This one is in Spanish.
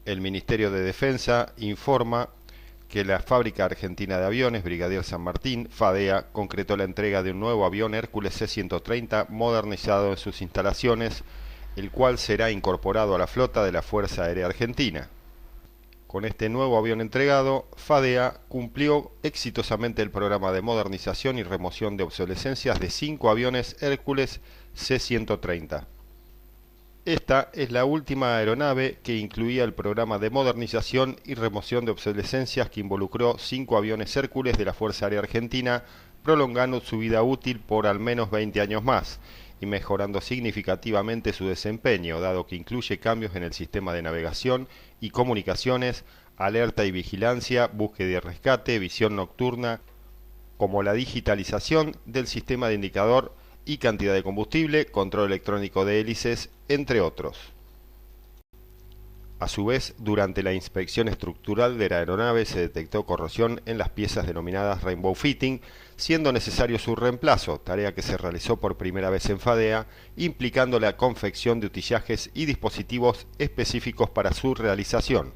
el Ministerio de Defensa informa que la Fábrica Argentina de Aviones, Brigadier San Martín, FADEA, concretó la entrega de un nuevo avión Hércules C-130 modernizado en sus instalaciones, el cual será incorporado a la flota de la Fuerza Aérea Argentina. Con este nuevo avión entregado, FADEA cumplió exitosamente el programa de modernización y remoción de obsolescencias de 5 aviones Hércules C-130. Esta es la última aeronave que incluía el programa de modernización y remoción de obsolescencias que involucró 5 aviones Hércules de la Fuerza Aérea Argentina, prolongando su vida útil por al menos 20 años más y mejorando significativamente su desempeño, dado que incluye cambios en el sistema de navegación y comunicaciones, alerta y vigilancia, búsqueda y rescate, visión nocturna, como la digitalización del sistema de indicador y cantidad de combustible, control electrónico de hélices, entre otros. A su vez, durante la inspección estructural de la aeronave se detectó corrosión en las piezas denominadas Rainbow Fitting, siendo necesario su reemplazo, tarea que se realizó por primera vez en FADEA, implicando la confección de utillajes y dispositivos específicos para su realización.